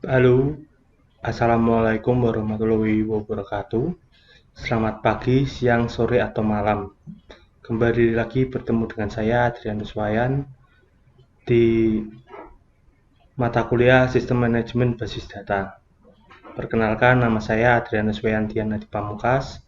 Halo, Assalamualaikum warahmatullahi wabarakatuh. Selamat pagi, siang, sore, atau malam. Kembali lagi bertemu dengan saya, Adrianus Wayan, di mata kuliah Sistem Manajemen Basis Data. Perkenalkan, nama saya Adrianus Wayan Diana Pamukas.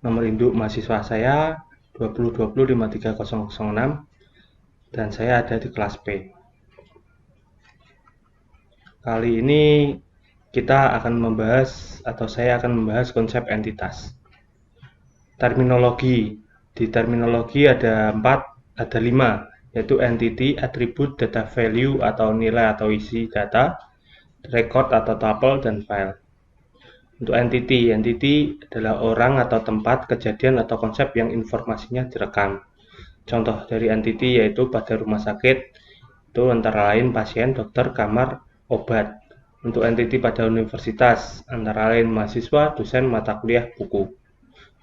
Nomor induk mahasiswa saya 2020-53006 dan saya ada di kelas P. Kali ini kita akan membahas atau saya akan membahas konsep entitas. Terminologi. Di terminologi ada 5, yaitu entity, attribute, data value atau nilai atau isi data, record atau tuple, dan file. Untuk entity adalah orang atau tempat, kejadian atau konsep yang informasinya direkam. Contoh dari entity yaitu pada rumah sakit, itu antara lain pasien, dokter, kamar, obat. Untuk entity pada universitas, antara lain mahasiswa, dosen, mata kuliah, buku.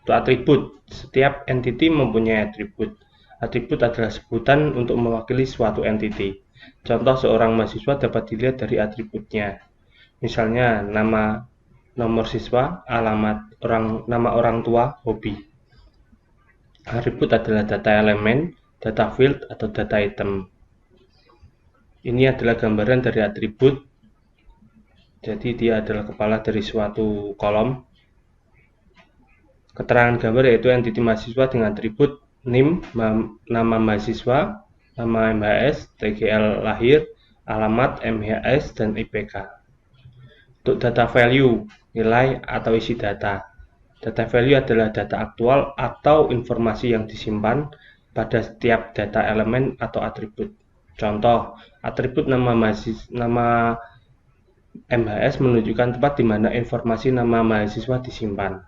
Untuk atribut, setiap entity mempunyai atribut. Atribut adalah sebutan untuk mewakili suatu entity. Contoh seorang mahasiswa dapat dilihat dari atributnya. Misalnya nama, nomor siswa, alamat, nama orang tua, hobi. Atribut adalah data elemen, data field, atau data item. Ini adalah gambaran dari atribut. Jadi dia adalah kepala dari suatu kolom. Keterangan gambar yaitu entity mahasiswa dengan atribut NIM, nama mahasiswa, nama MHS, TGL lahir, alamat, MHS, dan IPK. Untuk data value, nilai atau isi data. Data value adalah data aktual atau informasi yang disimpan pada setiap data elemen atau atribut. Contoh, atribut nama MHS menunjukkan tempat di mana informasi nama mahasiswa disimpan.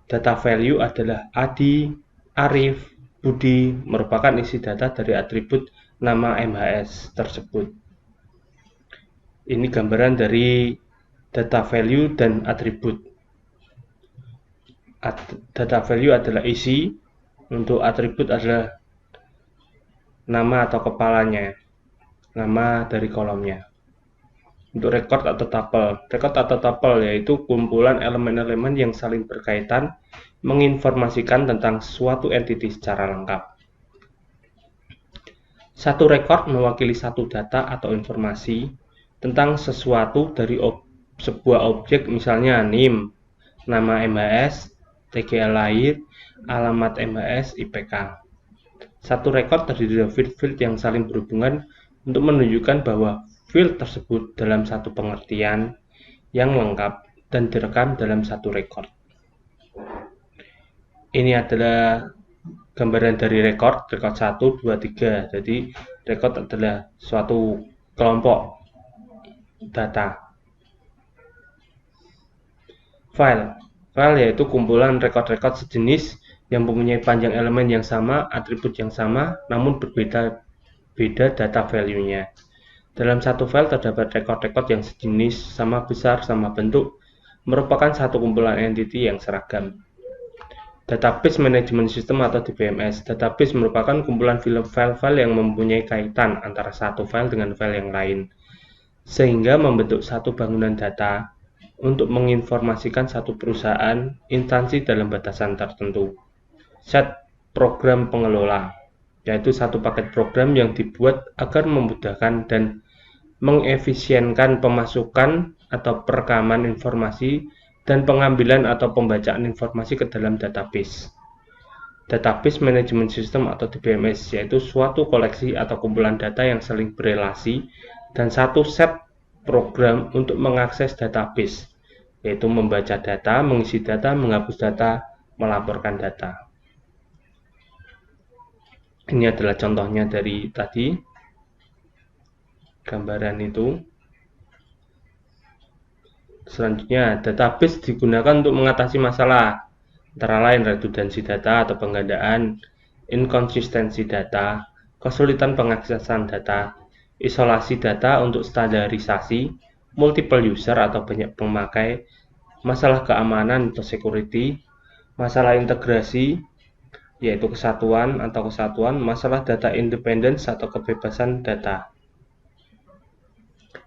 Data value adalah Adi, Arif, Budi merupakan isi data dari atribut nama MHS tersebut. Ini gambaran dari data value dan atribut. Data value adalah isi, untuk atribut adalah nama atau kepalanya, nama dari kolomnya. Untuk record atau tuple yaitu kumpulan elemen-elemen yang saling berkaitan menginformasikan tentang suatu entity secara lengkap. Satu record mewakili satu data atau informasi tentang sesuatu dari sebuah objek, misalnya NIM, nama MHS, TGL lahir, alamat MHS, IPK. Satu record terdiri dari field yang saling berhubungan untuk menunjukkan bahwa field tersebut dalam satu pengertian yang lengkap dan direkam dalam satu record. Ini adalah gambaran dari record 1, 2, 3. Jadi record adalah suatu kelompok data. File yaitu kumpulan record-record sejenis yang mempunyai panjang elemen yang sama, atribut yang sama, namun berbeda data value-nya. Dalam satu file terdapat record-record yang sejenis, sama besar, sama bentuk, merupakan satu kumpulan entity yang seragam. Database Management System atau DBMS. Database merupakan kumpulan file-file yang mempunyai kaitan antara satu file dengan file yang lain, sehingga membentuk satu bangunan data untuk menginformasikan satu perusahaan, instansi dalam batasan tertentu. Set program pengelola, yaitu satu paket program yang dibuat agar memudahkan dan mengefisienkan pemasukan atau perekaman informasi dan pengambilan atau pembacaan informasi ke dalam database. Database Management System atau DBMS yaitu suatu koleksi atau kumpulan data yang saling berelasi dan satu set program untuk mengakses database, yaitu membaca data, mengisi data, menghapus data, melaporkan data. Ini adalah contohnya dari tadi gambaran itu. Selanjutnya, database digunakan untuk mengatasi masalah, antara lain redundansi data atau penggandaan, inkonsistensi data, kesulitan pengaksesan data, isolasi data untuk standarisasi, multiple user atau banyak pemakai, masalah keamanan atau security, masalah integrasi, yaitu kesatuan, masalah data independence atau kebebasan data.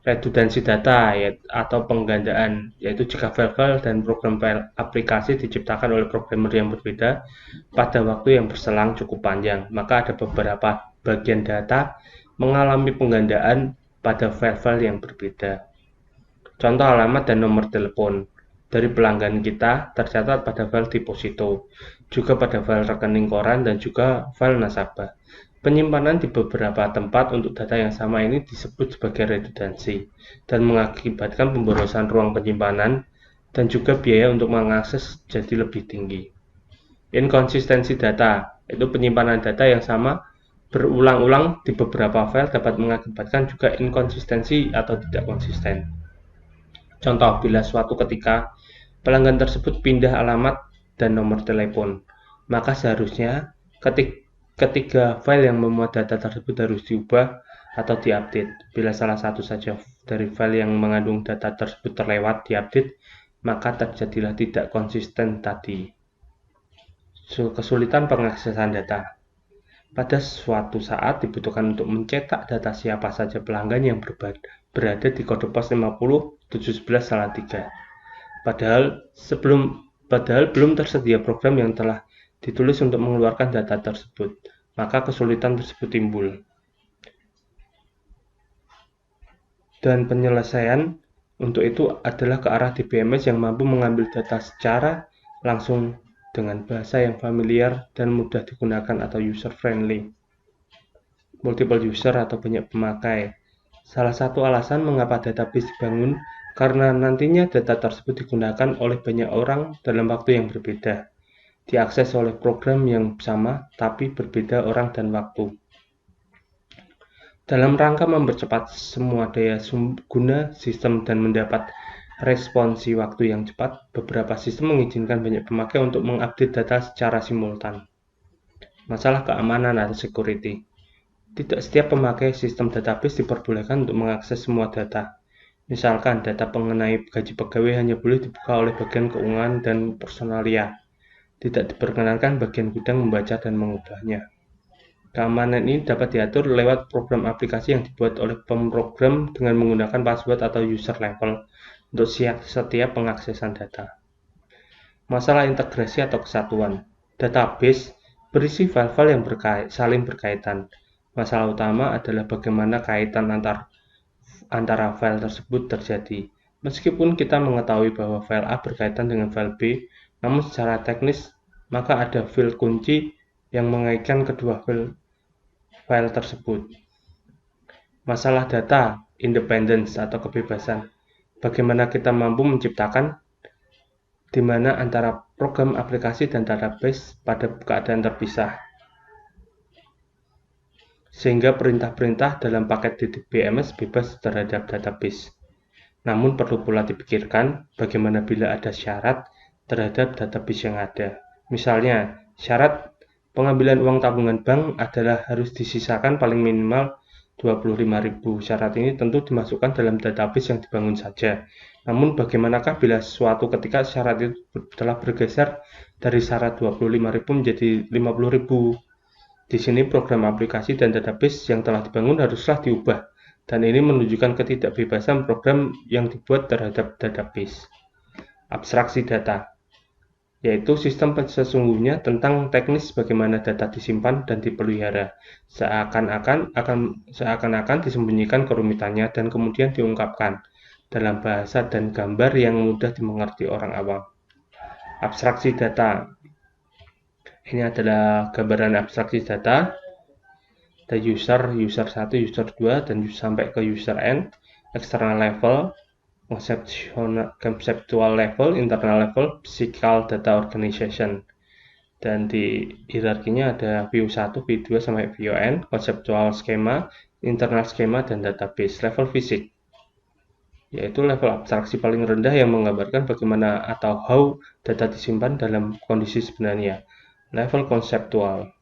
redundansi data atau penggandaan, yaitu jika file-file dan program aplikasi diciptakan oleh programmer yang berbeda pada waktu yang berselang cukup panjang, maka ada beberapa bagian data mengalami penggandaan pada file-file yang berbeda. Contoh alamat dan nomor telepon dari pelanggan kita tercatat pada file deposito, juga pada file rekening koran dan juga file nasabah. Penyimpanan di beberapa tempat untuk data yang sama ini disebut sebagai redundansi dan mengakibatkan pemborosan ruang penyimpanan dan juga biaya untuk mengakses jadi lebih tinggi. Inkonsistensi data, itu penyimpanan data yang sama berulang-ulang di beberapa file dapat mengakibatkan juga inkonsistensi atau tidak konsisten. Contoh, bila suatu ketika pelanggan tersebut pindah alamat dan nomor telepon, maka seharusnya ketiga file yang memuat data tersebut harus diubah atau diupdate. Bila salah satu saja dari file yang mengandung data tersebut terlewat diupdate, maka terjadilah tidak konsisten tadi. Kesulitan pengaksesan data. Pada suatu saat dibutuhkan untuk mencetak data siapa saja pelanggan yang berada di kode pos 50711-3. Padahal belum tersedia program yang telah ditulis untuk mengeluarkan data tersebut, maka kesulitan tersebut timbul. Dan penyelesaian untuk itu adalah ke arah DBMS yang mampu mengambil data secara langsung dengan bahasa yang familiar dan mudah digunakan atau user-friendly. Multiple user atau banyak pemakai. Salah satu alasan mengapa database dibangun karena nantinya data tersebut digunakan oleh banyak orang dalam waktu yang berbeda, diakses oleh program yang sama tapi berbeda orang dan waktu. Dalam rangka mempercepat semua daya guna sistem dan mendapat responsi waktu yang cepat, beberapa sistem mengizinkan banyak pemakai untuk mengupdate data secara simultan. Masalah keamanan atau security. Tidak setiap pemakai sistem database diperbolehkan untuk mengakses semua data. Misalkan data mengenai gaji pegawai hanya boleh dibuka oleh bagian keuangan dan personalia. Tidak diperkenankan bagian gudang membaca dan mengubahnya. Keamanan ini dapat diatur lewat program aplikasi yang dibuat oleh pemrogram dengan menggunakan password atau user level untuk setiap pengaksesan data. Masalah integrasi atau kesatuan. Database berisi file-file yang saling berkaitan. Masalah utama adalah bagaimana kaitan antara file tersebut terjadi. Meskipun kita mengetahui bahwa file A berkaitan dengan file B, namun secara teknis maka ada file kunci yang mengaitkan kedua file tersebut. Masalah data, independence atau kebebasan. Bagaimana kita mampu menciptakan di mana antara program aplikasi dan database pada keadaan terpisah. Sehingga perintah-perintah dalam paket DBMS bebas terhadap database. Namun perlu pula dipikirkan bagaimana bila ada syarat terhadap database yang ada. Misalnya, syarat pengambilan uang tabungan bank adalah harus disisakan paling minimal 25.000. Syarat ini tentu dimasukkan dalam database yang dibangun saja. Namun bagaimanakah bila suatu ketika syarat itu telah bergeser dari syarat 25.000 menjadi 50.000? Di sini program aplikasi dan database yang telah dibangun haruslah diubah, dan ini menunjukkan ketidakbebasan program yang dibuat terhadap database. Abstraksi data, yaitu sistem sesungguhnya tentang teknis bagaimana data disimpan dan dipelihara, seakan-akan disembunyikan kerumitannya dan kemudian diungkapkan dalam bahasa dan gambar yang mudah dimengerti orang awam. Abstraksi data. Ini adalah gambaran abstraksi data. Ada user 1, user 2, dan sampai ke user n, external level, conceptual level, internal level, physical data organization. Dan di hierarkinya ada view 1, view 2, sampai view n, conceptual schema, internal schema, dan database. Level fisik, yaitu level abstraksi paling rendah yang menggambarkan bagaimana atau how data disimpan dalam kondisi sebenarnya. Level konseptual,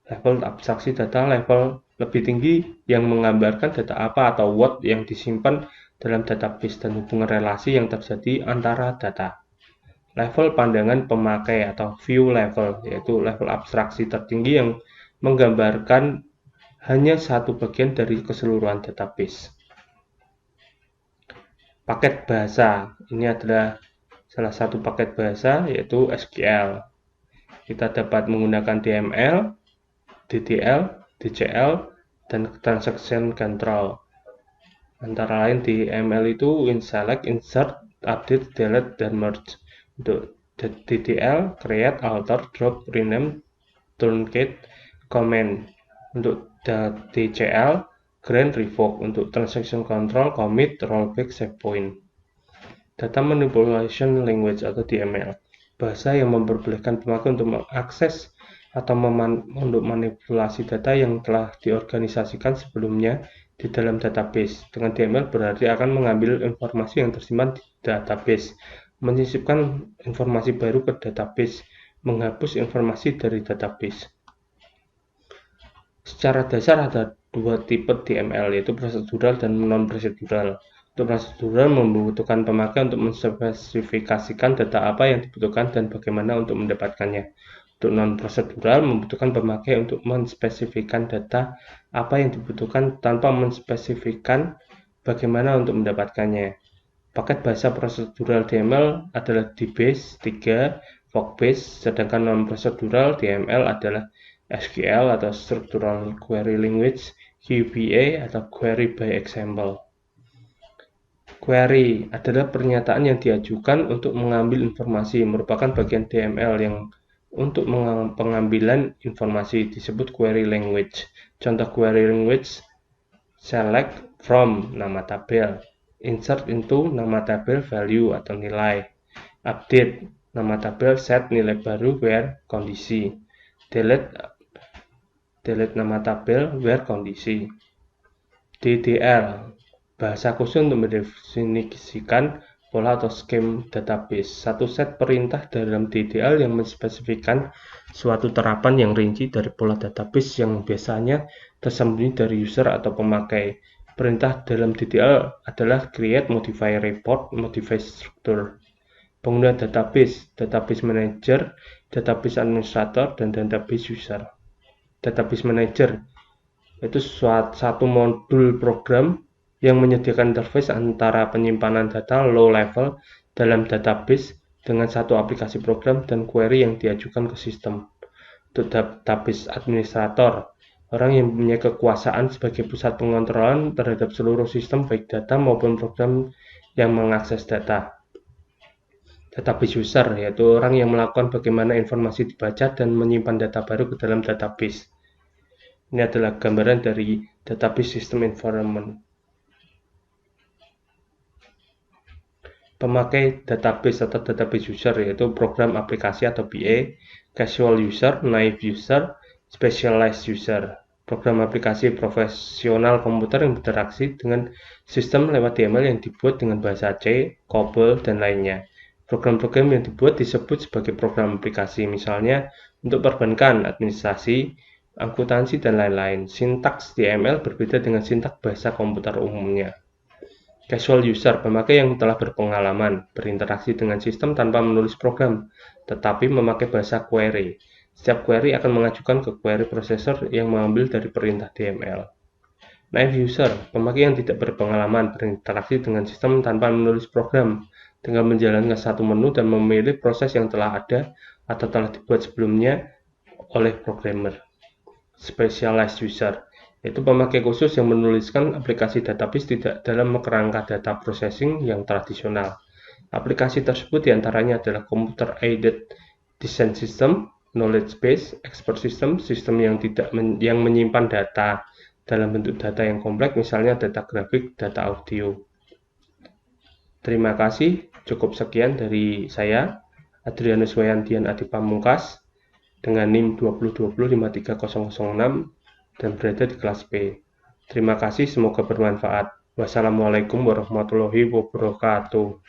level abstraksi data level lebih tinggi yang menggambarkan data apa atau what yang disimpan dalam database dan hubungan relasi yang terjadi antara data. Level pandangan pemakai atau view level, yaitu level abstraksi tertinggi yang menggambarkan hanya satu bagian dari keseluruhan database. Paket bahasa, ini adalah salah satu paket bahasa yaitu SQL. Kita dapat menggunakan DML, DDL, DCL, dan transaction control. Antara lain DML itu select, insert, update, delete, dan merge. Untuk DDL, create, alter, drop, rename, truncate, comment. Untuk DCL, grant, revoke. Untuk transaction control, commit, rollback, save point. Data Manipulation Language atau DML, bahasa yang memperbolehkan pemakai untuk mengakses atau untuk manipulasi data yang telah diorganisasikan sebelumnya di dalam database. Dengan DML berarti akan mengambil informasi yang tersimpan di database, menyisipkan informasi baru ke database, menghapus informasi dari database. Secara dasar ada dua tipe DML, yaitu prosedural dan non-prosedural. Untuk prosedural membutuhkan pemakai untuk menspesifikasikan data apa yang dibutuhkan dan bagaimana untuk mendapatkannya. Untuk non-prosedural membutuhkan pemakai untuk menspesifikasikan data apa yang dibutuhkan tanpa menspesifikasikan bagaimana untuk mendapatkannya. Paket bahasa prosedural DML adalah DBase 3, Workbase, sedangkan non-prosedural DML adalah SQL atau Structural Query Language, QBA atau Query by Example. Query adalah pernyataan yang diajukan untuk mengambil informasi, merupakan bagian DML yang untuk pengambilan informasi disebut query language. Contoh query language: select from nama tabel, insert into nama tabel value atau nilai, update nama tabel set nilai baru where kondisi, delete nama tabel where kondisi. DDL, bahasa khusus untuk mendefinisikan pola atau scheme database. Satu set perintah dalam DDL yang menspesifikasikan suatu terapan yang rinci dari pola database yang biasanya tersembunyi dari user atau pemakai. Perintah dalam DDL adalah create, modify report, modify structure. Pengguna database, database manager, database administrator, dan database user. Database manager itu satu modul program yang menyediakan interface antara penyimpanan data low level dalam database dengan satu aplikasi program dan query yang diajukan ke sistem. Untuk database administrator, orang yang mempunyai kekuasaan sebagai pusat pengontrolan terhadap seluruh sistem baik data maupun program yang mengakses data. Database user, yaitu orang yang melakukan bagaimana informasi dibaca dan menyimpan data baru ke dalam database. Ini adalah gambaran dari database system environment. Pemakai database atau database user yaitu program aplikasi atau PA, casual user, naive user, specialized user. Program aplikasi profesional komputer yang berinteraksi dengan sistem lewat DML yang dibuat dengan bahasa C, COBOL, dan lainnya. Program-program yang dibuat disebut sebagai program aplikasi, misalnya untuk perbankan, administrasi, akuntansi, dan lain-lain. Sintaks DML berbeda dengan sintaks bahasa komputer umumnya. Casual user, pemakai yang telah berpengalaman berinteraksi dengan sistem tanpa menulis program, tetapi memakai bahasa query. Setiap query akan mengajukan ke query processor yang mengambil dari perintah DML. Naive user, pemakai yang tidak berpengalaman berinteraksi dengan sistem tanpa menulis program, dengan menjalankan satu menu dan memilih proses yang telah ada atau telah dibuat sebelumnya oleh programmer. Specialized user, yaitu pemakai khusus yang menuliskan aplikasi database tidak dalam kerangka data processing yang tradisional. Aplikasi tersebut diantaranya adalah Computer Aided Design System, Knowledge Base, Expert System, sistem yang menyimpan data dalam bentuk data yang kompleks, misalnya data grafik, data audio. Terima kasih, cukup sekian dari saya, Adrianus Wayandian Adi Pamungkas, dengan NIM 202053006 dan berada di kelas B. Terima kasih, semoga bermanfaat. Wassalamualaikum warahmatullahi wabarakatuh.